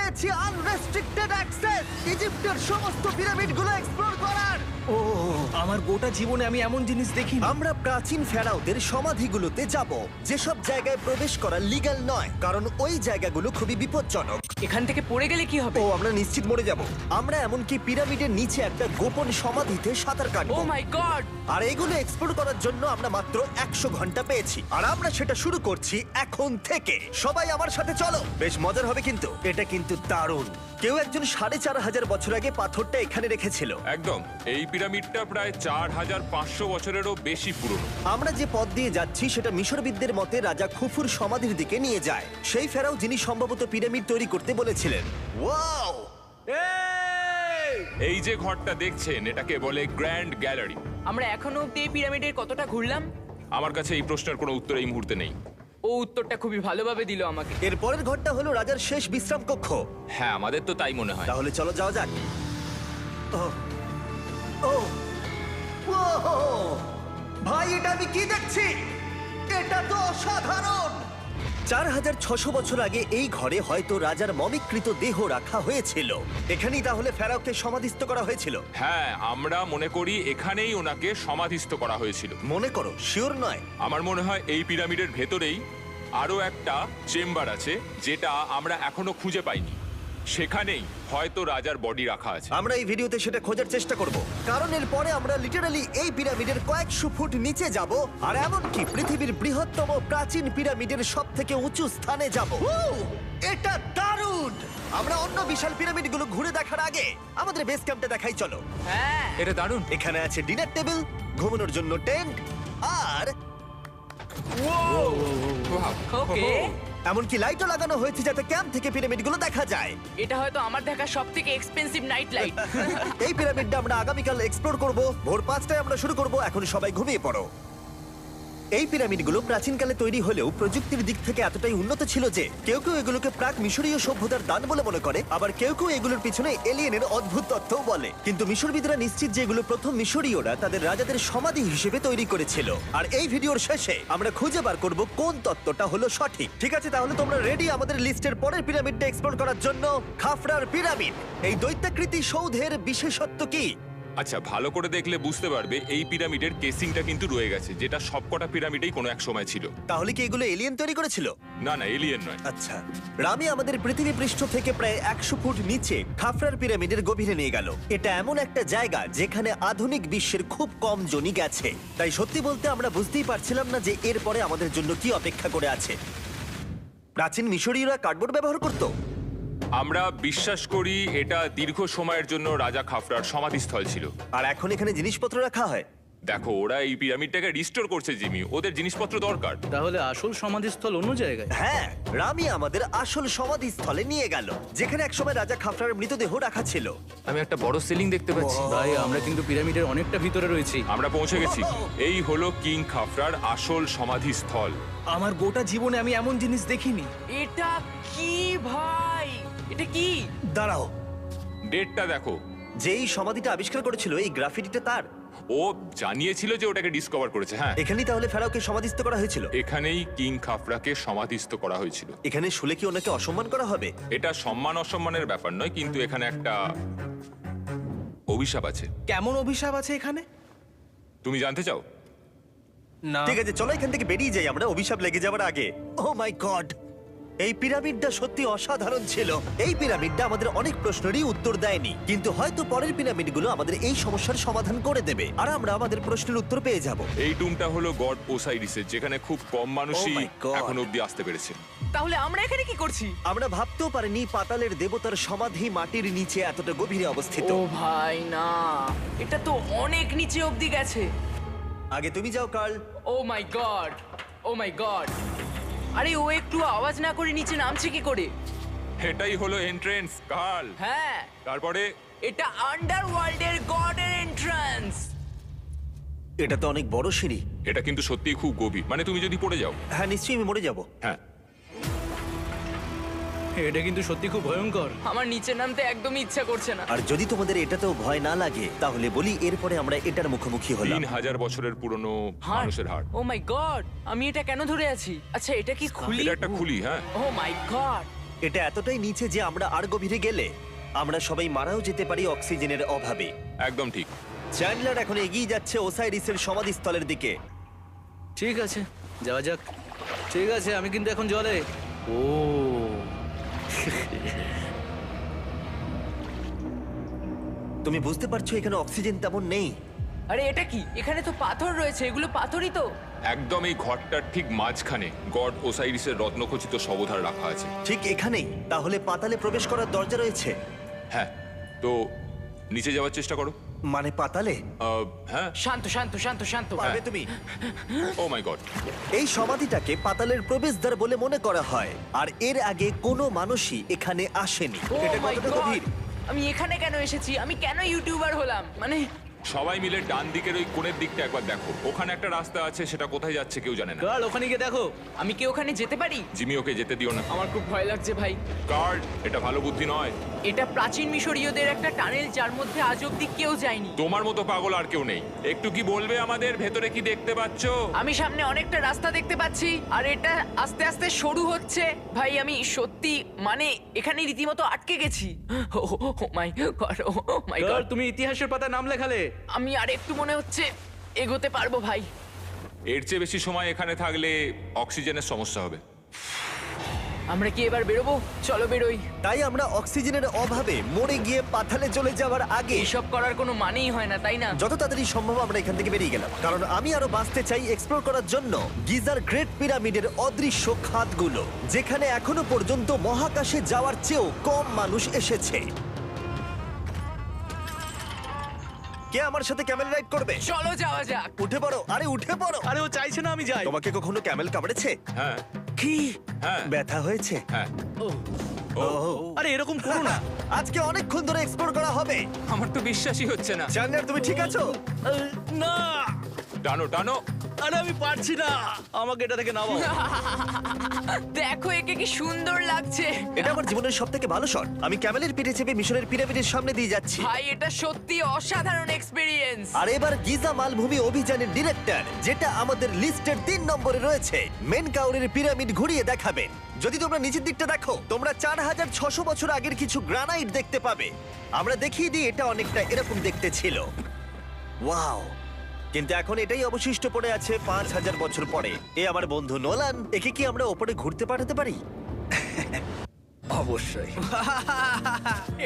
পেয়েছি unrestricted access ইজিপ্টের সমস্ত পিরামিডগুলো explore করার। ও আমার গোটা জীবনে আমি এমন জিনিস দেখিনি। আমরা প্রাচীন ফেরাওদের সমাধিগুলোতে যাব, যেসব জায়গায় প্রবেশ করা লিগ্যাল নয়, কারণ ওই জায়গাগুলো খুবই বিপজ্জনক। এখান থেকে পড়ে গেলে কি হবে? ও আমরা নিশ্চিত মরে যাব। আমরা এমনকি পিরামিডের নিচে একটা গোপন সমাধিতে সাঁতার ও কাটবো। মাই গড! আর এগুলো এক্সপ্লোর করার জন্য আমরা মাত্র 100 ঘন্টা পেয়েছি, আর আমরা সেটা শুরু করছি এখন থেকে। সবাই আমার সাথে চলো, বেশ মজার হবে কিন্তু। এটা কিন্তু দারুণ। কেউ একজন 4500 বছর আগে পাথরটা এখানে রেখেছিল। একদম, এই পিরামিডটা প্রায় 4500 বছরেরও বেশি পুরনো। আমরা যে পথ দিয়ে যাচ্ছি সেটা মিশরবিদদের মতে রাজা খুফুর সমাধির দিকে নিয়ে যায়, সেই ফেরাও যিনি সম্ভবত পিরামিড তৈরি করতে বলেছিলেন। ওয়াও! এই যে ঘরটা দেখছেন এটাকে বলে গ্র্যান্ড গ্যালারি। আমরা এখনো অব্দি এই পিরামিডের কতটা ঘুরলাম? আমার কাছে এই প্রশ্নের কোনো উত্তর এই মুহূর্তে নেই। ও উত্তরটা খুবই ভালোভাবে দিল আমাকে। এর পরের ঘরটা হলো রাজার শেষ বিশ্রাম কক্ষ। হ্যাঁ, আমাদের তো তাই মনে হয়। তাহলে চলো যাওয়া যাক। ওহ! ওহ! ওহো! ভাই, এটা আমি কি দেখছি? এটা তো অসাধারণ! 4600 বছর আগে এই ঘরে হয়তো রাজার মমিকৃত দেহ রাখা হয়েছিল। এখানেই তাহলে ফেরাওকে সমাধিস্থ করা হয়েছিল। হ্যাঁ, আমরা মনে করি এখানেই ওনাকে সমাধিস্থ করা হয়েছিল। মনে করো, শিওর নয়। আমার মনে হয় এই পিরামিডের ভেতরেই আরো একটা চেম্বার আছে যেটা আমরা এখনো খুঁজে পাইনি। সেখানেই হয়তো রাজার বডি রাখা আছে। আমরা এই ভিডিওতে সেটা খোঁজার চেষ্টা করব, কারণ এর পরে আমরা লিটারালি এই পিরামিডের কয়েকশো ফুট নিচে যাব, আর এমনকি পৃথিবীর বৃহত্তম প্রাচীন পিরামিডের সবথেকে উঁচু স্থানে যাব। এটা দারুণ! আমরা অন্য বিশাল পিরামিডগুলো ঘুরে দেখার আগে আমাদের বেস ক্যাম্পটা দেখাই চলো। হ্যাঁ, এটা দারুণ। এখানে আছে ডিনার টেবিল, ঘুমানোর জন্য টেন্ট, আর ওকে। এমনকি লাইটও লাগানো হয়েছে যাতে ক্যাম্প থেকে পিরামিডগুলো দেখা যায়। এটা হয়তো আমার দেখা সবথেকে এক্সপেন্সিভ নাইট লাইট। এই পিরামিডটা আমরা আগামীকাল এক্সপ্লোর করব। ভোর 5টায় আমরা শুরু করব। এখন সবাই ঘুমিয়ে পড়ো। এই পিরামিডগুলো প্রাচীনকালে তৈরি হলেও প্রযুক্তির দিক থেকে এতটাই উন্নত ছিল যে কেউ কেউ এগুলোকে প্রাক মিশরীয় সভ্যতার দান বলে মনে করে, আবার কেউ কেউ এগুলোর পিছনে এলিয়েনের অদ্ভুত তথ্যও বলে। কিন্তু মিশরবিদরা নিশ্চিত যে এগুলো প্রথম মিশরীয়রা তাদের রাজাদের সমাধি হিসেবে তৈরি করেছিল। আর এই ভিডিওর শেষে আমরা খুঁজে বার করব কোন তত্ত্বটা হলো সঠিক। ঠিক আছে, তাহলে তোমরা রেডি আমাদের লিস্টের পরের পিরামিডটা এক্সপ্লোর করার জন্য? খাফরার পিরামিড। এই দৈত্যাকৃতি সৌধের বিশেষত্ব কি? আচ্ছা, ভালো করে দেখলে বুঝতে পারবে এই পিরামিডের কেসিংটা কিন্তু রয়ে গেছে, যেটা সবকটা পিরামিডেই কোনো এক সময় ছিল। তাহলে কি এগুলো এলিয়েন তৈরি করেছিল? না না, এলিয়েন নয়। আচ্ছা, রামি আমাদের পৃথিবী পৃষ্ঠ থেকে প্রায় 100 ফুট নিচে খাফরার পিরামিডের গভীরে নিয়ে গেল। এটা এমন একটা জায়গা যেখানে আধুনিক বিশ্বের খুব কম জনই গেছে। তাই সত্যি বলতে আমরা বুঝতেই পারছিলাম না যে এরপরে আমাদের জন্য কি অপেক্ষা করে আছে। প্রাচীন মিশরীয়রা কার্ডবোর্ড ব্যবহার করত। আমরা বিশ্বাস করি এটা দীর্ঘ সময়ের জন্য রাজা খাফরার সমাধিস্থল ছিল। আর এখন এখানে জিনিসপত্র রাখা হয়। দেখো, ওরা এই পিরামিডটাকে রিস্টোর করছে জিমি, ওদের জিনিসপত্র দরকার। তাহলে আসল সমাধিস্থল অন্য জায়গায়? হ্যাঁ, রামি আমাদের আসল সমাধিস্থলে নিয়ে গেল, যেখানে একসময় রাজা খাফরার মৃতদেহ রাখা ছিল। আমি একটা বড় সিলিং দেখতে পাচ্ছি। ভাই, আমরা কিন্তু পিরামিডের অনেকটা ভিতরে রয়েছি। আমরা পৌঁছে গেছি। এই হলো কিং খাফরার আসল সমাধিস্থল। আমার গোটা জীবনে আমি এমন জিনিস দেখিনি। এটা কি ভাই? এটা কি? দাঁড়াও, ডেটটা দেখো। যেই সমাধিটা আবিষ্কার করেছিল এই গ্রাফিটিটা তার। ও জানিয়েছিল যে ওটাকে ডিসকভার করেছে। হ্যাঁ, এখানেই তাহলে ফেরাওকে সমাধিস্থ করা হয়েছিল। এখানেই কিং খাফরাকে সমাধিস্থ করা হয়েছিল। এখানে শুলে কি ওনাকে অসম্মান করা হবে? এটা সম্মান অসম্মানের ব্যাপার নয়, কিন্তু এখানে একটা অভিশাপ আছে। কেমন অভিশাপ আছে এখানে? তুমি জানতে চাও? না। ঠিক আছে, চলো এখান থেকে বেরিয়ে যাই আমরা অভিশাপ লেগে যাওয়ার আগে। ও মাই গড, এই পিরামিডটা সত্যি অসাধারণ ছিল। এই পিরামিডটা আমাদের অনেক প্রশ্নেরই উত্তর দেয়নি, কিন্তু হয়তো পরের পিরামিডগুলো আমাদের এই সমস্যার সমাধান করে দেবে, আর আমরা আমাদের প্রশ্নের উত্তর পেয়ে যাব। এই টুমটা হলো গড ওসাইরিসের, যেখানে খুব কম মানুষই Oh my God! এখন অব্দি আসতে পেরেছে। তাহলে আমরা এখানে কি করছি? আমরা ভাবতেও পারিনি পাতালের দেবতার সমাধি মাটির নিচে এতটা গভীরে অবস্থিত। ও ভাই না, এটা তো অনেক নিচে অব্দি গেছে। আগে তুমি যাও কার্ল। ও মাই গড, ও মাই গড! আরে ও একটু আওয়াজ না করে নিচে নামছে কি করে? এটাই হলো এন্ট্রেন্স, কাল। হ্যাঁ, তারপরে এটা আন্ডারওয়ার্ল্ডের গডের এন্ট্রান্স। এটা তো অনেক বড় সিঁড়ি। এটা কিন্তু সত্যিই খুব গভীর, মানে তুমি যদি পড়ে যাও। হ্যাঁ, নিশ্চয়ই আমি মরে যাব। হ্যাঁ, এটা কিন্তু সত্যি খুব ভয়ঙ্কর। আমার নিচে নামতে একদমই ইচ্ছা করছে না। আর যদি তোমাদের এটাতেও ভয় না লাগে তাহলে বলি এরপরে আমরা এটার মুখোমুখি হলাম। 3000 বছরের পুরনো মানুষের হাড়। ও মাই গড, আমি এটা কেন ধরে আছি? আচ্ছা, এটা কি খুলি? এটা একটা খুলি। হ্যাঁ, ও মাই গড, এটা এতটাই নিচে যে আমরা আর গভীরে গেলে আমরা সবাই মারাও যেতে পারি অক্সিজেনের অভাবে। একদম ঠিক। চ্যান্ডলার এখন এগিয়ে যাচ্ছে ওসাইরিসের সমাধিস্থলের দিকে। ঠিক আছে, যাওয়া যাক। ঠিক আছে, আমি কিন্তু এখন জলে। ও তুমি বুঝতে পারছো এখানে অক্সিজেন তেমন নেই। আরে এটা কি? এখানে তো পাথর রয়েছে, এগুলো পাথরই তো। একদম এই ঘরটার ঠিক মাঝখানে গড ওসাইরিসের রত্নখচিত শবধার রাখা আছে। ঠিক এখানেই। তাহলে পাতালে প্রবেশ করার দরজা রয়েছে? হ্যাঁ, তো নিচে যাওয়ার চেষ্টা করো। মানে পাতালে? হ্যাঁ। শান্ত শান্ত শান্ত শান্ত। পারবে তুমি? ও মাই গড। এই সমাধিটাকে পাতালের প্রবেশদ্বার বলে মনে করা হয়, আর এর আগে কোনো মানুষই এখানে আসেনি। Oh এটা my কতটা God! গভীর? আমি এখানে কেন এসেছি? আমি কেন ইউটিউবার হলাম? মানে সবাই মিলে ডান দিকের ওই কোণের দিকটা একবার দেখো। ওখানে একটা রাস্তা আছে, সেটা কোথায় যাচ্ছে কেউ জানে না। কাল ওখানে গিয়ে দেখো। আমি কি ওখানে যেতে পারি? জিমি, ওকে যেতে দিও না। আমার খুব ভয় লাগছে ভাই। কার্ড, এটা ভালো বুদ্ধি নয়। এটা প্রাচীন মিশরীয়দের একটা টানেল যার মধ্যে আজ অব্দি কেউ যায়নি। তোমার মতো পাগল আর কেউ নেই। একটু কি বলবে আমাদের ভেতরে কি দেখতে পাচ্ছো? আমি সামনে অনেকটা রাস্তা দেখতে পাচ্ছি আর এটা আস্তে আস্তে সরু হচ্ছে। ভাই আমি সত্যি মানে এখানে রীতিমতো আটকে গেছি। ও মাই গড, ও মাই কাল, গড। তুমি ইতিহাসের পাতায় নাম লেখালে। আমি আর একটু মনে হচ্ছে এগোতে পারবো ভাই। এর চেয়ে বেশি সময় এখানে থাকলে অক্সিজেনের সমস্যা হবে। আমরা কি এবার বেরোবো? চলো বেরোই। তাই আমরা অক্সিজেনের অভাবে মরে গিয়ে পাতালে চলে যাওয়ার আগে এইসব করার কোনো মানেই হয় না, তাই না? যত তাড়াতাড়ি সম্ভব আমরা এখান থেকে বেরিয়ে গেলাম, কারণ আমি আরো বাঁচতে চাই এক্সপ্লোর করার জন্য গিজার গ্রেট পিরামিডের অদৃশ্য খাতগুলো, যেখানে এখনো পর্যন্ত মহাকাশে যাওয়ার চেয়েও কম মানুষ এসেছে। কে আমার সাথে ক্যামেল রাইড করবে? চলো যাওয়া যাক। উঠে পড়ো, আরে উঠে পড়ো। আরে ও চাইছে না আমি যাই। তোমাকে কখনো ক্যামেল কামড়েছে? হ্যাঁ। কি হ্যাঁ। ব্যথা হয়েছে? হ্যাঁ। আরে এরকম করো না। আজকে অনেকক্ষণ ধরে এক্সপ্লোর করা হবে। আমার তো বিশ্বাসই হচ্ছে না। জানলার তুমি ঠিক আছো? না, টানো টানো। আরে আমি পারছি না, আমাকে এটা থেকে নামাও। দেখো একে কি সুন্দর লাগছে। এটা আমার জীবনের সব থেকে ভালো শট। আমি ক্যামেলের পিঠে চেপে মিশরের পিরামিডের সামনে দিয়ে যাচ্ছি। ভাই এটা সত্যি অসাধারণ এক্সপেরিয়েন্স। আর এবার গিজা মালভূমি অভিযানের ডিরেক্টর, যেটা আমাদের লিস্টের 3 নম্বরে রয়েছে, মেন কাউরের পিরামিড ঘুরিয়ে দেখাবেন। যদি তোমরা নিচের দিকটা দেখো, তোমরা 4600 বছর আগের কিছু গ্রানাইট দেখতে পাবে। আমরা দেখিয়ে দিই, এটা অনেকটা এরকম দেখতে ছিল। ওয়াও! কিন্তু এখন এটাই অবশিষ্ট পড়ে আছে 5000 বছর পরে। এ আমার বন্ধু নোলান। একে কি আমরা ওপরে ঘুরতে পাঠাতে পারি? অবশ্যই।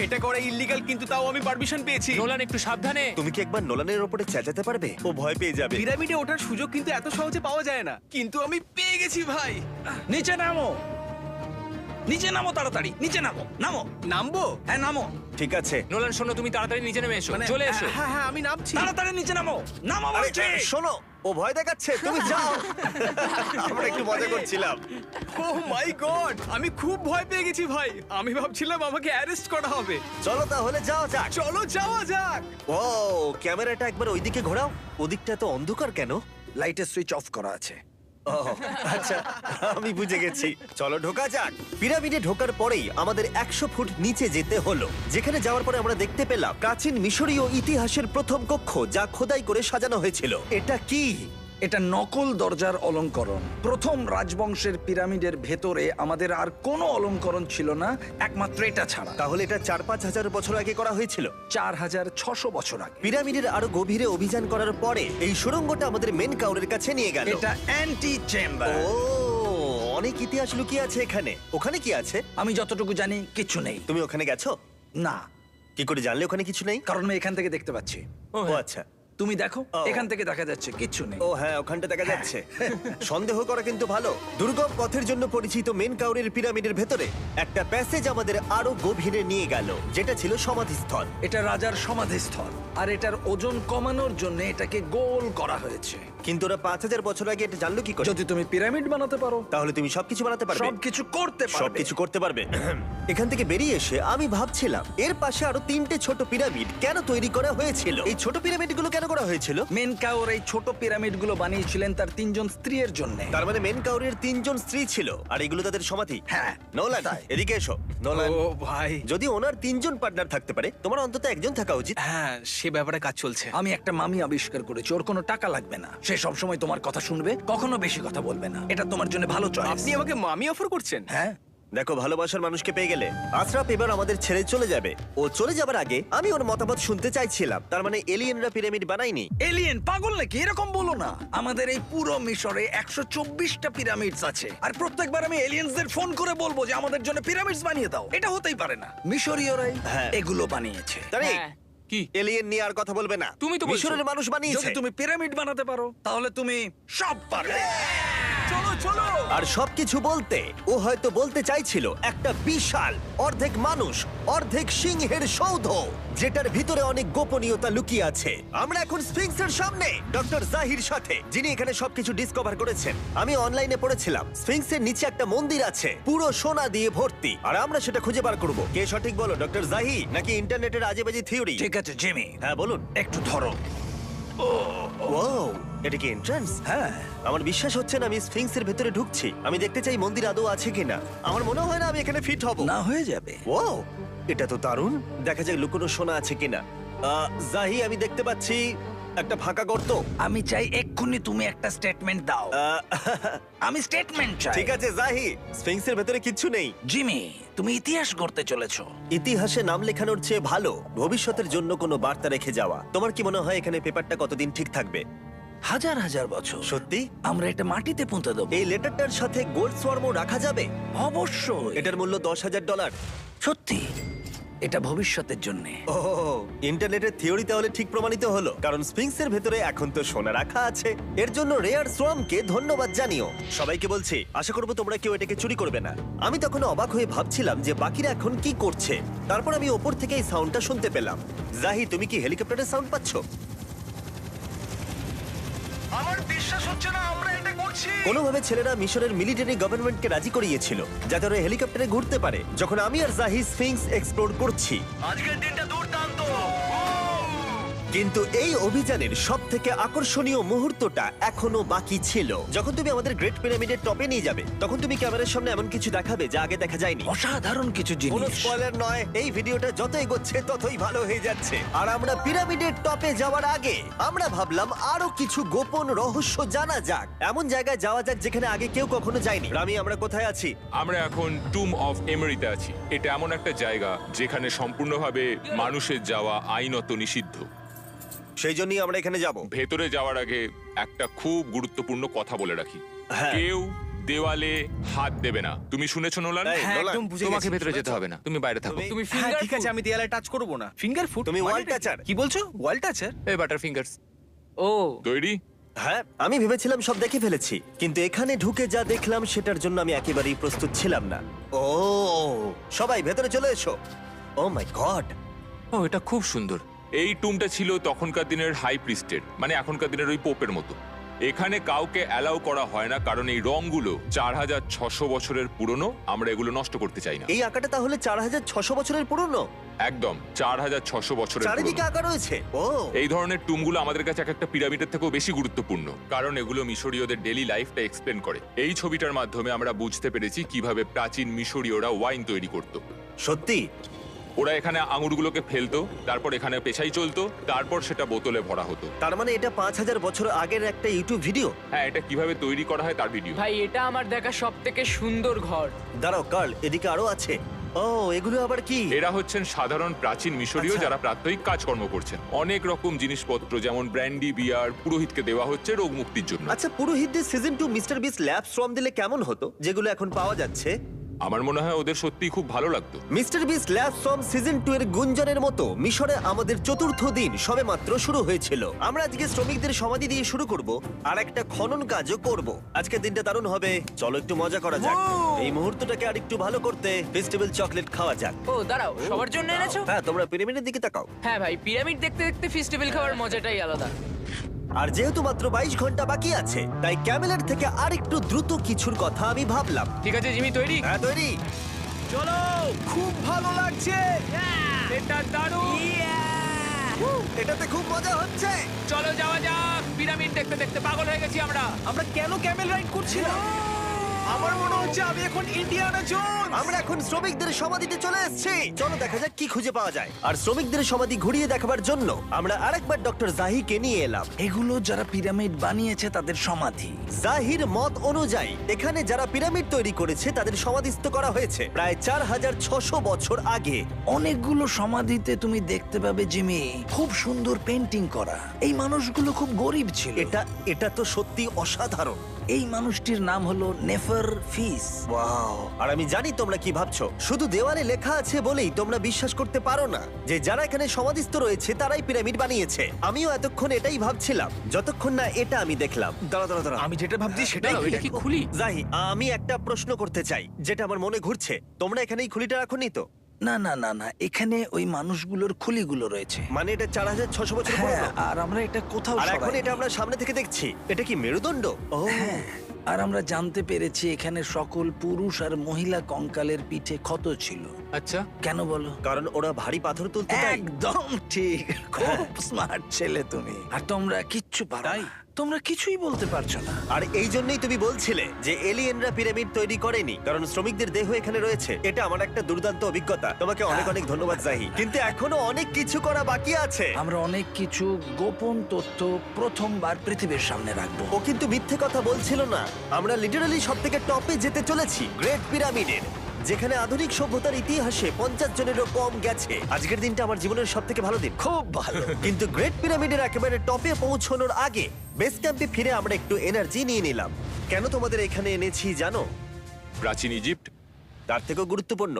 এটা করা ইল্লিগাল, কিন্তু তাও আমি পারমিশন পেয়েছি। নোলান একটু সাবধানে। তুমি কি একবার নোলানের ওপরে চেঁচাতে পারবে? ও ভয় পেয়ে যাবে। পিরামিডে ওঠার সুযোগ কিন্তু এত সহজে পাওয়া যায় না, কিন্তু আমি পেয়ে গেছি ভাই। নিচে নামো, নিচে নামো, তাড়াতাড়ি নিচে নামো, নামো। নামবো? হ্যাঁ নামো, ঠিক আছে। নোলান শোনো, তুমি তাড়াতাড়ি নিচে নেমে এসো। চলে এসো। হ্যাঁ হ্যাঁ, আমি নামছি। তাড়াতাড়ি নিচে নামো, নামো আরে বলছি। শোনো, ও ভয় দেখাচ্ছে, তুমি যাও। আমরা একটু মজা করছিলাম। ও মাই গড, আমি খুব ভয় পেয়ে গেছি ভাই। আমি ভাবছিলাম আমাকে অ্যারেস্ট করা হবে। চলো তাহলে যাও যাক। চলো যাওয়া যাক। ও, ক্যামেরাটা একবার ওইদিকে ঘোরাও। ওদিকটা তো অন্ধকার কেন? লাইটের সুইচ অফ করা আছে। ও আচ্ছা, আমি বুঝে গেছি। চলো ঢোকা যাক। পিরামিডে ঢোকার পরেই আমাদের 100 ফুট নিচে যেতে হলো, যেখানে যাওয়ার পরে আমরা দেখতে পেলাম প্রাচীন মিশরীয় ইতিহাসের প্রথম কক্ষ, যা খোদাই করে সাজানো হয়েছিল। এটা কি? এটা নকল দরজার অলঙ্করণ। প্রথম রাজবংশের পিরামিডের ভেতরে আমাদের আর কোনো অলঙ্করণ ছিল না, একমাত্র এটা ছাড়া। তাহলে এটা 4-5 হাজার বছর আগে করা হয়েছিল। 4600 বছর আগে। পিরামিডের আরো গভীরে অভিযান করার পরে এই সুড়ঙ্গটা আমাদের মেন কাউরের কাছে নিয়ে গেল। এটা অ্যান্টি চেম্বার। ও, অনেক ইতিহাস লুকিয়ে আছে এখানে। ওখানে কি আছে? আমি যতটুকু জানি কিছু নেই। তুমি ওখানে গেছো? না, কি করে জানলে ওখানে কিছু নেই? কারণ আমি এখান থেকে দেখতে পাচ্ছি। ও আচ্ছা। তুমি দেখো, ও। এখান থেকে দেখা যাচ্ছে কিচ্ছু নেই। ও হ্যাঁ, ওখানটা দেখা যাচ্ছে। সন্দেহ করা কিন্তু ভালো। দুর্গম পথের জন্য পরিচিত মেন কাউরের পিরামিডের ভেতরে একটা প্যাসেজ আমাদের আরো গভীরে নিয়ে গেল, যেটা ছিল সমাধিস্থল। এটা রাজার সমাধিস্থল, আর এটার ওজন কমানোর জন্য এটাকে গোল করা হয়েছে। কিন্তু ওরা 5000 বছর আগে এটা জানলো কি করে? যদি তুমি পিরামিড বানাতে পারো, তাহলে তুমি সবকিছু বানাতে পারবে। সবকিছু করতে পারবে। সবকিছু করতে পারবে। এখান থেকে বেরিয়ে এসে আমি ভাবছিলাম, এর পাশে আরো 3টে ছোট পিরামিড কেন তৈরি করা হয়েছিল? এই ছোট পিরামিডগুলো কেন করা হয়েছিল? মেনকাওর এই ছোট পিরামিডগুলো বানিয়েছিলেন তার 3জন স্ত্রীর জন্য। তার মানে মেন কাউরের 3জন স্ত্রী ছিল, আর এগুলো তাদের সমাধি। হ্যাঁ, নোলান, এদিকে এসো। নোলান, ও ভাই। যদি ওনার 3জন পার্টনার থাকতে পারে, তোমার অন্তত একজন থাকা উচিত। হ্যাঁ, সে ব্যাপারে কাজ চলছে। আমি একটা মামি আবিষ্কার করেছি, ওর কোনো টাকা লাগবে না। সে সব সময় তোমার কথা শুনবে, কখনো বেশি কথা বলবে না। এটা তোমার জন্য ভালো চয়েস। আপনি আমাকে মামি অফার করছেন? হ্যাঁ, দেখো, ভালোবাসার মানুষকে পেয়ে গেলে আশরাফ এবার আমাদের ছেড়ে চলে যাবে। ও চলে যাবার আগে আমি ওর মতামত শুনতে চাইছিলাম। তার মানে এলিয়েনরা পিরামিড বানায়নি? এলিয়েন পাগল নাকি? এরকম বলো না। আমাদের এই পুরো মিশরে 124টা পিরামিডস আছে, আর প্রত্যেকবার আমি এলিয়েন্সদের ফোন করে বলবো যে আমাদের জন্য পিরামিডস বানিয়ে দাও। এটা হতেই পারে না। মিশরীয়রাই হ্যাঁ। এগুলো বানিয়েছে। তারিক, হ্যাঁ। কি? এলিয়েন নিয়ে আর কথা বলবে না। তুমি তো বলছো। মিশরের মানুষ বানিয়েছে। যদি তুমি পিরামিড বানাতে পারো তাহলে তুমি সব পারবে। চলো চলো। আর সবকিছু বলতে ও হয়তো বলতে চাইছিল একটা বিশাল অর্ধেক মানুষ অর্ধেক সিংহের সৌধ, যেটার ভিতরে অনেক গোপনীয়তা লুকিয়ে আছে। আমরা এখন স্ফিংসের সামনে ডক্টর জাহির সাথে, যিনি এখানে সবকিছু ডিসকভার করেছেন। আমি অনলাইনে পড়েছিলাম স্ফিংসের নিচে একটা মন্দির আছে পুরো সোনা দিয়ে ভর্তি, আর আমরা সেটা খুঁজে বার করব। কে সঠিক বলো, ডক্টর জাহি নাকি ইন্টারনেটের আজেবাজি থিওরি? ঠিক আছে জিমি, হ্যাঁ বলুন। একটু ধরো। ও, এটা কি এন্ট্রান্স? হ্যাঁ, আমার বিশ্বাস হচ্ছে না আমি স্ফিংসের ভেতরে ঢুকছি। আমি দেখতে চাই মন্দির আদৌ আছে কিনা। আমার মনে হয় না আমি এখানে ফিট হব। না হয়ে যাবে। ও, এটা তো দারুণ। দেখা যাক লুকোনো সোনা আছে কিনা। জাহি, আমি দেখতে পাচ্ছি একটা ফাঁকা গর্ত। আমি চাই এক্ষুনি তুমি একটা স্টেটমেন্ট দাও। আহ, আমি স্টেটমেন্ট চাই। ঠিক আছে জাহি, স্ফিংসের ভেতরে কিচ্ছু নেই। জিমি, তুমি ইতিহাস করতে চলেছো। ইতিহাসে নাম লেখানোর চেয়ে ভালো ভবিষ্যতের জন্য কোনো বার্তা রেখে যাওয়া। তোমার কি মনে হয় এখানে পেপারটা কতদিন ঠিক থাকবে? হাজার হাজার বছর। সত্যি? আমরা এটা মাটিতে পুঁতে দেবো। এই লেটারটার সাথে গোল্ড সোয়ার্মও রাখা যাবে? অবশ্যই। এটার মূল্য $10,000। সত্যি, এটা ভবিষ্যতের জন্য। ও, ইন্টারনেটের থিওরি তাহলে ঠিক প্রমাণিত হলো, কারণ স্ফিংসের ভেতরে এখন তো সোনা রাখা আছে। এর জন্য রেয়ার সোয়ামকে ধন্যবাদ জানিও। সবাইকে বলছি, আশা করবো তোমরা কেউ এটাকে চুরি করবে না। আমি তখন অবাক হয়ে ভাবছিলাম যে বাকিরা এখন কি করছে। তারপর আমি ওপর থেকে এই সাউন্ডটা শুনতে পেলাম। জাহি, তুমি কি হেলিকপ্টারের সাউন্ড পাচ্ছ? আমার বিশ্বাস হচ্ছে না আমরা এটা করছি। কোনোভাবে ছেলেরা মিশরের মিলিটারি গভর্নমেন্টকে রাজি করিয়েছিল যাতে ওরা হেলিকপ্টারে ঘুরতে পারে যখন আমি আর জাহি স্ফিংস এক্সপ্লোর করছি। আজকের দিনটা দুর্দান্ত। কিন্তু এই অভিযানের সব থেকে আকর্ষণীয় মুহূর্তটা এখনো বাকি ছিল। যখন তুমি আমাদের গ্রেট পিরামিডের টপে নিয়ে যাবে তখন তুমি ক্যামেরার সামনে এমন কিছু দেখাবে যা আগে দেখা যায়নি। অসাধারণ কিছু কোনো জিনিস। স্পয়লার নয়, এই ভিডিওটা যত এগোচ্ছে ততই ভালো হয়ে যাচ্ছে। আর আমরা পিরামিডের টপে যাওয়ার আগে আমরা ভাবলাম আরো কিছু গোপন রহস্য জানা যাক, এমন জায়গায় যাওয়া যাক যেখানে আগে কেউ কখনো যায়নি। রামি, আমরা কোথায় আছি? আমরা এখন টুম অফ এমেরিতে আছি। এটা এমন একটা জায়গা যেখানে সম্পূর্ণভাবে মানুষের যাওয়া আইনত নিষিদ্ধ। সেই জন্যই আমরা এখানে যাব। ভেতরে যাওয়ার আগে একটা খুব গুরুত্বপূর্ণ কথা বলে রাখি, হ্যাঁ। কেউ দেওয়ালে হাত দেবে না। তুমি শুনেছো নোলান? এই, হ্যাঁ, নোলান, একদম বুঝে তোমাকে গেছি। ভেতরে যেতে হবে না, তুমি বাইরে থাকো। তুমি- তুমি হ্যাঁ, ফিঙ্গার ঠিক ঠিক আছে, আছে, আমি দেয়ালে টাচ করব না। Finger foot? তুমি ওয়াল টাচার। কি বলছো? ওয়াল টাচার? এই বাটার ফিঙ্গারস। ও, তৈরি? হ্যাঁ, আমি ভেবেছিলাম সব দেখে ফেলেছি, কিন্তু এখানে ঢুকে যা দেখলাম সেটার জন্য আমি একেবারেই প্রস্তুত ছিলাম না। ও, সবাই ভেতরে চলে এসো। ও মাই গড, ও, এটা খুব সুন্দর। এই টুমটা ছিল তখনকার দিনের হাই প্রিস্টের, মানে এখনকার দিনের ওই পোপের মতো। এখানে কাউকে অ্যালাউ করা হয় না, কারণ এই রংগুলো 4600 বছরের পুরনো। আমরা এগুলো নষ্ট করতে চাই না। এই আঁকাটা তাহলে 4600 বছরের পুরনো? একদম 4600 বছরের চারিদিকে পুরনো। আঁকা রয়েছে। ও, এই ধরনের টুমগুলো আমাদের কাছে এক একটা পিরামিডের থেকেও বেশি গুরুত্বপূর্ণ, কারণ এগুলো মিশরীয়দের ডেইলি লাইফটা এক্সপ্লেন করে। এই ছবিটার মাধ্যমে আমরা বুঝতে পেরেছি কিভাবে প্রাচীন মিশরীয়রা ওয়াইন তৈরি করত। সত্যি? ওরা এখানে আঙুরগুলোকে ফেলতো, তারপর এখানে পেশাই চলতো, তারপর সেটা বোতলে ভরা হতো। তার মানে এটা 5000 বছর আগের একটা ইউটিউব ভিডিও? হ্যাঁ, এটা কিভাবে তৈরি করা হয় তার ভিডিও। ভাই এটা আমার দেখা সব থেকে সুন্দর ঘর। দাঁড়াও কার্ল, এদিকে আরো আছে। ও, এগুলো আবার কি? এরা হচ্ছেন সাধারণ প্রাচীন মিশরীয় আচ্ছা। যারা প্রাত্যহিক কাজকর্ম করছেন। অনেক রকম জিনিসপত্র যেমন ব্র্যান্ডি, বিয়ার পুরোহিতকে দেওয়া হচ্ছে রোগ মুক্তির জন্য। আচ্ছা, পুরোহিতদের সিজন 2 মিস্টার বিস ল্যাব শ্রম দিলে কেমন হতো, যেগুলো এখন পাওয়া যাচ্ছে? আমার মনে হয় ওদের সত্যিই খুব ভালো লাগতো। মিস্টার বিস ল্যাব শ্রম সিজন 2 এর গুঞ্জনের মতো মিশরে আমাদের চতুর্থ দিন সবেমাত্র শুরু হয়েছিল। আমরা আজকে শ্রমিকদের সমাধি দিয়ে শুরু করব আর একটা খনন কাজও করব। আজকের দিনটা দারুণ হবে, চলো একটু মজা করা যাক। এই মুহূর্তটাকে আর একটু ভালো করতে ফেস্টিভ্যাল চকলেট খাওয়া যাক। ও দাঁড়াও, সবার জন্য এনেছো? হ্যাঁ, তোমরা পিরামিডের দিকে তাকাও। হ্যাঁ ভাই, পিরামিড দেখতে দেখতে ফেস্টিভ্যাল খাওয়ার মজাটাই আলাদা। আর যেহেতু মাত্র 22 ঘন্টা বাকি আছে তাই ক্যামেলের থেকে আরেকটু দ্রুত কিছুর কথা আমি ভাবলাম। ঠিক আছে জিমি, তৈরি? হ্যাঁ, তৈরি। চলো, খুব ভালো লাগছে। এটা দারুণ। এটাতে খুব মজা হচ্ছে। চলো যাওয়া যাক। পিরামিড দেখতে দেখতে পাগল হয়ে গেছি আমরা। আমরা কেন ক্যামেল রাইড করছিলাম? আমার মনে হচ্ছে আমি এখন ইন্ডিয়ানা জোনস। আমরা এখন শ্রমিকদের সমাধিতে চলে এসেছি। চলো দেখা যাক কি খুঁজে পাওয়া যায়। আর শ্রমিকদের সমাধি ঘুরিয়ে দেখাবার জন্য আমরা আরেকবার ডক্টর জাহিকে নিয়ে এলাম। এগুলো যারা পিরামিড বানিয়েছে তাদের সমাধি। জাহির মত অনুযায়ী এখানে যারা পিরামিড তৈরি করেছে তাদের সমাধিস্থ করা হয়েছে প্রায় 4600 বছর আগে। অনেকগুলো সমাধিতে তুমি দেখতে পাবে জিমি খুব সুন্দর পেন্টিং করা। এই মানুষগুলো খুব গরিব ছিল। এটা তো সত্যি অসাধারণ। এই মানুষটির নাম হলো নেফার ফিস। ওয়াও! আর আমি জানি তোমরা কি ভাবছো। শুধু দেওয়ালে লেখা আছে বলেই তোমরা বিশ্বাস করতে পারো না যে যারা এখানে সমাধিস্থ রয়েছে তারাই পিরামিড বানিয়েছে। আমিও এতক্ষণ এটাই ভাবছিলাম যতক্ষণ না এটা আমি দেখলাম। দাঁড়া। আমি যেটা ভাবছি সেটাই দাঁড়াও, এটা কি খুলি? জাহি, আমি একটা প্রশ্ন করতে চাই যেটা আমার মনে ঘুরছে। তোমরা এখানে এই খুলিটা রাখোনি তো? না না না না, এখানে ওই মানুষগুলোর খুলিগুলো রয়েছে। মানে এটা 4600 বছর হ্যাঁ, পুরনো। আর আমরা এটা কোথাও আর এখন সরাইনি। এটা আমরা সামনে থেকে দেখছি। এটা কি মেরুদণ্ড? ও হ্যাঁ, আর আমরা জানতে পেরেছি এখানে সকল পুরুষ আর মহিলা কঙ্কালের পিঠে ক্ষত ছিল। আচ্ছা, কেন বলো? কারণ ওরা ভারী পাথর তুলতে দেয়। একদম ঠিক, খুব স্মার্ট ছেলে তুমি। আর তোমরা কিচ্ছু পারো তাই? না। তোমরা কিছুই বলতে পারছো না। আর এই জন্যই তুমি বলছিলে যে এলিয়েনরা পিরামিড তৈরি করেনি কারণ শ্রমিকদের দেহ এখানে রয়েছে। এটা আমার একটা দুর্দান্ত অভিজ্ঞতা। তোমাকে অনেক অনেক ধন্যবাদ জাহি। কিন্তু এখনো অনেক কিছু করা বাকি আছে। আমরা অনেক কিছু গোপন তথ্য প্রথমবার পৃথিবীর সামনে রাখবো। ও কিন্তু মিথ্যে কথা বলছিল না। আমরা লিটারালি সব থেকে টপে যেতে চলেছি, গ্রেট পিরামিডের, যেখানে আধুনিক সভ্যতার ইতিহাসে 50 জনেরও কম গেছে। আজকের দিনটা আমার জীবনের সব থেকে ভালো দিন। খুব ভালো। কিন্তু গ্রেট পিরামিডের একেবারে টপে পৌঁছানোর আগে বেস ক্যাম্পে ফিরে আমরা একটু এনার্জি নিয়ে নিলাম। কেন তোমাদের এখানে এনেছি জানো? প্রাচীন ইজিপ্ট। তার থেকেও গুরুত্বপূর্ণ,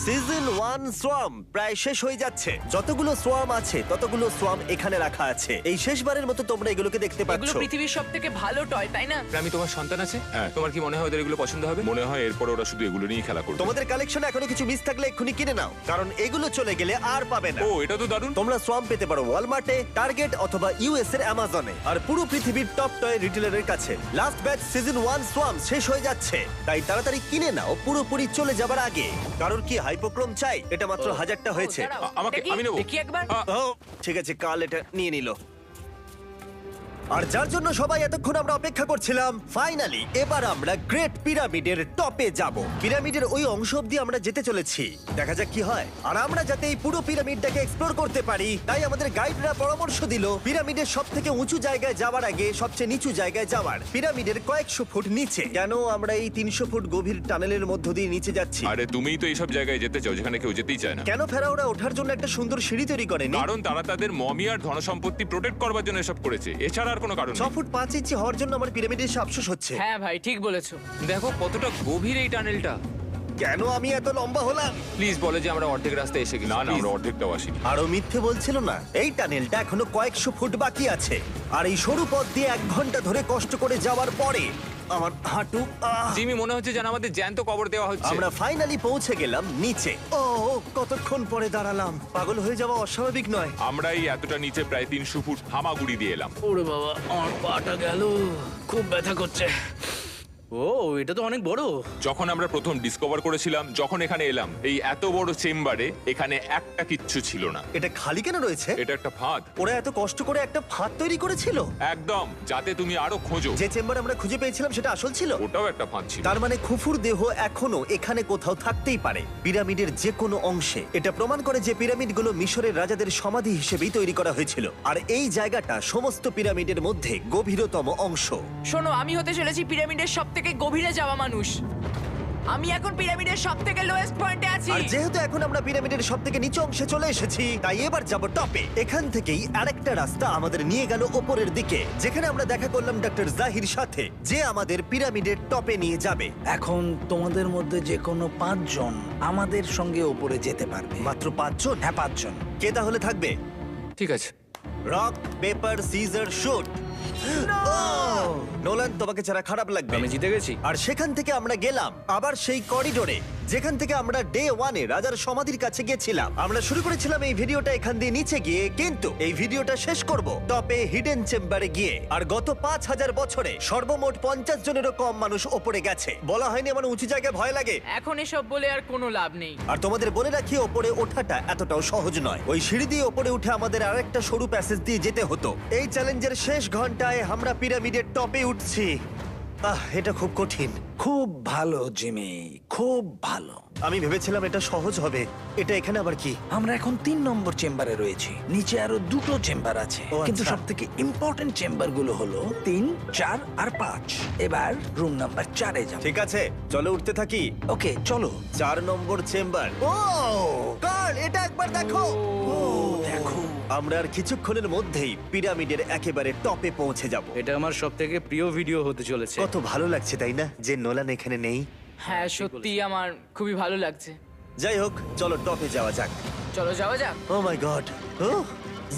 সিজন 1 সোয়াম প্রায় শেষ হয়ে যাচ্ছে। যতগুলো সোয়াম আছে ততগুলো সোয়াম এখানে রাখা আছে। এই শেষবারের মতো তোমরা এগুলোকে দেখতে এগুলো পাচ্ছ। পৃথিবীর সব থেকে ভালো টয়, তাই না? আমি তোমার সন্তান আছে, হ্যাঁ, তোমার কি মনে হয় ওদের এগুলো পছন্দ হবে? মনে হয় এরপর ওরা শুধু এগুলো নিয়েই খেলা করবে। তোমাদের কালেকশনে এখনো কিছু মিস থাকলে এক্ষুনি কিনে নাও, কারণ এগুলো চলে গেলে আর পাবে না। ও, এটা তো দারুণ। তোমরা সোয়াম পেতে পারো ওয়ালমার্টে, টার্গেট অথবা ইউএস এর অ্যামাজনে, আর পুরো পৃথিবীর টপ টয় রিটেলারের কাছে। লাস্ট ব্যাচ সিজন 1 সোয়াম শেষ হয়ে যাচ্ছে, তাই তাড়াতাড়ি কিনে নাও পুরোপুরি চলে যাবার আগে। কারোর কি হাইপোক্রোম চাই? এটা মাত্র 1000টা হয়েছে। ও, দাঁড়াও, আমাকে- দেখি, আমি নেবো। দেখি একবার। ও ঠিক আছে, কাল এটা নিয়ে নিল। আর যার জন্য সবাই এতক্ষণ আমরা অপেক্ষা করছিলাম, ফাইনালি এবার আমরা গ্রেট পিরামিডের টপে যাব। পিরামিডের ওই অংশ অব্দি আমরা যেতে চলেছি, দেখা যাক কি হয়। আর আমরা যাতে এই পুরো পিরামিডটাকে এক্সপ্লোর করতে পারি, তাই আমাদের গাইডরা পরামর্শ দিল পিরামিডের সব থেকে উঁচু জায়গায় যাওয়ার আগে সবচেয়ে নিচু জায়গায় যাওয়ার, পিরামিডের কয়েকশো ফুট নিচে। কেন আমরা এই 300 ফুট গভীর টানেলের মধ্য দিয়ে নিচে যাচ্ছি? আরে তুমিই তো এইসব জায়গায় যেতে চাও যেখানে কেউ যেতেই চায় না। কেন ফেরাওরা ওঠার জন্য একটা সুন্দর সিঁড়ি তৈরি করেনি? কারণ তারা তাদের মমি আর ধনসম্পত্তি প্রোটেক্ট করবার জন্য এসব করেছে, এছাড়া আর কোনো কারণ 6 নেই। ফুট 5 ইঞ্চি হওয়ার জন্য আমার পিরামিডে এসে আফসোস হচ্ছে। হ্যাঁ ভাই, ঠিক বলেছো। দেখো কতটা গভীর এই টানেলটা। কেন আমি এত লম্বা হলাম? প্লিজ বলে যে আমরা অর্ধেক রাস্তায় এসে গেছি। না না, আমরা অর্ধেকটাও আসিনি। আরো মিথ্যে বলছিল না। এই টানেলটা এখনো কয়েকশো ফুট বাকি আছে, আর এই সরু পথ দিয়ে 1 ঘন্টা ধরে কষ্ট করে যাওয়ার পরে আমার হাঁটু জিমি, মনে হচ্ছে যেন আমাদের জ্যান্ত কবর দেওয়া হচ্ছে। আমরা ফাইনালি পৌঁছে গেলাম নিচে। ও কতক্ষণ পরে দাঁড়ালাম, পাগল হয়ে যাওয়া অস্বাভাবিক নয়। আমরা এই এতটা নিচে প্রায় 300 ফুট হামাগুড়ি দিয়ে এলাম। ওরে বাবা, আমার পাটা গেল, খুব ব্যথা করছে। ও, এটা তো অনেক বড়। যখন আমরা প্রথম ডিসকভার করেছিলাম, যখন এখানে এলাম, এই এত বড় চেম্বারে এখানে একটা কিচ্ছু ছিল না। এটা খালি কেন রয়েছে? এটা একটা ফাঁদ। ওরা এত কষ্ট করে একটা ফাঁদ তৈরি করেছিল। একদম, যাতে তুমি আরো খোঁজো। যে চেম্বার আমরা খুঁজে পেয়েছিলাম সেটা আসল ছিল। ওটাও একটা ফাঁদ ছিল। তার মানে খুফুর দেহ এখনো এখানে কোথাও থাকতেই পারে, পিরামিডের যে কোনো অংশে। এটা প্রমাণ করে যে পিরামিডগুলো মিশরের রাজাদের সমাধি হিসেবেই তৈরি করা হয়েছিল, আর এই জায়গাটা সমস্ত পিরামিডের মধ্যে গভীরতম অংশ। শোনো, আমি হতে চলেছি পিরামিডের সব থেকে গভীরে যাওয়া মানুষ। আমি এখন পিরামিডের সব থেকে লোয়েস্ট পয়েন্টে আছি। আর যেহেতু এখন আমরা পিরামিডের সব থেকে নিচু অংশে চলে এসেছি, তাই এবার যাব টপে। এখান থেকেই আরেকটা রাস্তা আমাদের নিয়ে গেল ওপরের দিকে, যেখানে আমরা দেখা করলাম ডক্টর জাহির সাথে, যে আমাদের পিরামিডের টপে নিয়ে যাবে। এখন তোমাদের মধ্যে যে কোনো 5 জন আমাদের সঙ্গে ওপরে যেতে পারবে। মাত্র 5 জন? হ্যাঁ, 5 জন। কে তাহলে থাকবে? ঠিক আছে। Rock paper scissor shoot. Nolan, তোমাকে ছাড়া খারাপ লাগবে। আমি জিতে গেছি। আর সেখান থেকে আমরা গেলাম আবার সেই করিডোরে যেখান থেকে আমরা ডে 1-এ রাজার সমাধির কাছে গেছিলাম। আমরা শুরু করেছিলাম এই ভিডিওটা এখান দিয়ে নিচে গিয়ে, কিন্তু এই ভিডিওটা শেষ করব টপে হিডেন চেম্বারে গিয়ে। আর গত 5000 বছরে সর্বমোট 50 জনেরও কম মানুষ ওপরে গেছে। বলা হয়নি আমার উঁচু জায়গায় ভয় লাগে? এখন এসব বলে আর কোনো লাভ নেই। আর তোমাদের বলে রাখি, ওপরে ওঠাটা এতটাও সহজ নয়। ওই সিঁড়ি দিয়ে ওপরে উঠে আমাদের আরেকটা সরু প্যাসেজ দিয়ে যেতে হতো। এই চ্যালেঞ্জের শেষ ঘন্টায় আমরা পিরামিডের টপে উঠছি। এটা খুব কঠিন। খুব ভালো জিমি, খুব ভালো। আমি ভেবেছিলাম এটা সহজ হবে। এটা এখানে আবার কি? আমরা এখন 3 নম্বর চেম্বারে রয়েছি। নিচে আরো 2টো চেম্বার আছে, ও, কিন্তু আচ্ছা। সব থেকে ইম্পর্টেন্ট চেম্বার গুলো হলো 3, 4 আর 5। এবার রুম নাম্বার 4-এ যাব। ঠিক আছে, চলো উঠতে থাকি। ওকে চলো। 4 নম্বর চেম্বার। ও কার্ল, এটা একবার দেখো। দেখো, আমরা আর কিছুক্ষণের মধ্যেই পিরামিডের একেবারে টপে পৌঁছে যাব। এটা আমার সব থেকে প্রিয় ভিডিও হতে চলেছে। কত ভালো লাগছে তাই না, যে নোলান এখানে নেই। হ্যাঁ সত্যি আমার খুবই ভালো লাগছে। যাই হোক, চলো টপে যাওয়া যাক। চলো যাওয়া যাক। ও মাই গড, ও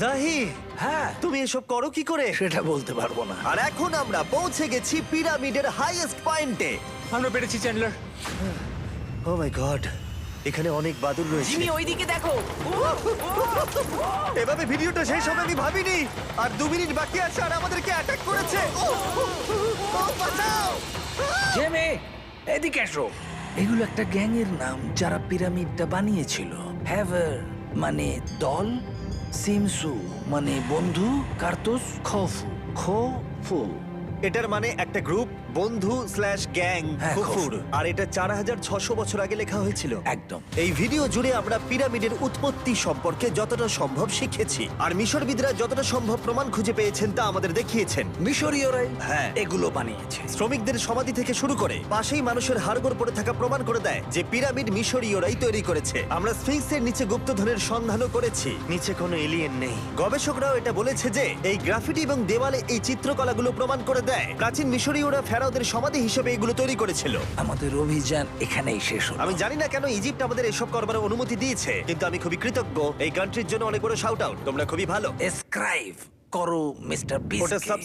জাহি, হ্যাঁ তুমি এসব করো কি করে? সেটা বলতে পারবো না। আর এখন আমরা পৌঁছে গেছি পিরামিডের হাইয়েস্ট পয়েন্টে। আমরা পেরেছি চ্যান্ডলার। ও মাই গড, এখানে অনেক বাদুড় রয়েছে। জিমি ওইদিকে দেখো। এভাবে ভিডিওটা শেষ হবে আমি ভাবিনি। আর 2 মিনিট বাকি আছে আর আমাদেরকে অ্যাটাক করেছে। ও বাঁচাও! জেমে, এদিকে এসো। এগুলো একটা গ্যাং এর নাম যারা পিরামিডটা বানিয়েছিল। হ্যাভার মানে দল, সিমসু মানে বন্ধু, কার্তুস খোফু। এটার মানে একটা গ্রুপ, বন্ধু স্ল্যাশ গ্যাং, হ্যাঁ, কুকুর। কুকুর। আর এটা 4600 বছর আগে লেখা হয়েছিল। একদম। এই ভিডিও জুড়ে আমরা পিরামিডের উৎপত্তি সম্পর্কে যতটা সম্ভব শিখেছি, আর মিশরবিদরা যতটা সম্ভব প্রমাণ খুঁজে পেয়েছেন তা আমাদের দেখিয়েছেন। মিশরীয়রাই হ্যাঁ। এগুলো বানিয়েছে। শ্রমিকদের সমাধি থেকে শুরু করে পাশেই মানুষের হাড়গোড় পড়ে থাকা প্রমাণ করে দেয় যে পিরামিড মিশরীয়রাই তৈরি করেছে। আমরা স্ফিংসের নিচে গুপ্তধনের সন্ধানও করেছি, নিচে কোনো এলিয়েন নেই। গবেষকরাও এটা বলেছে যে এই গ্রাফিটি এবং দেওয়ালে এই চিত্রকলাগুলো প্রমাণ করে দেয় প্রাচীন মিশরীয়রা ফেরাওদের সমাধি হিসেবে এগুলো তৈরি করেছিল। আমাদের অভিযান এখানেই শেষ হলো। আমি জানি না কেন ইজিপ্ট আমাদের এসব করবার অনুমতি দিয়েছে, কিন্তু আমি খুবই কৃতজ্ঞ। এই কান্ট্রির জন্য অনেক বড় শাউট আউট, তোমরা খুবই ভালো। এসক্রাইব করো মিস্টার ওটা বিস্টকে।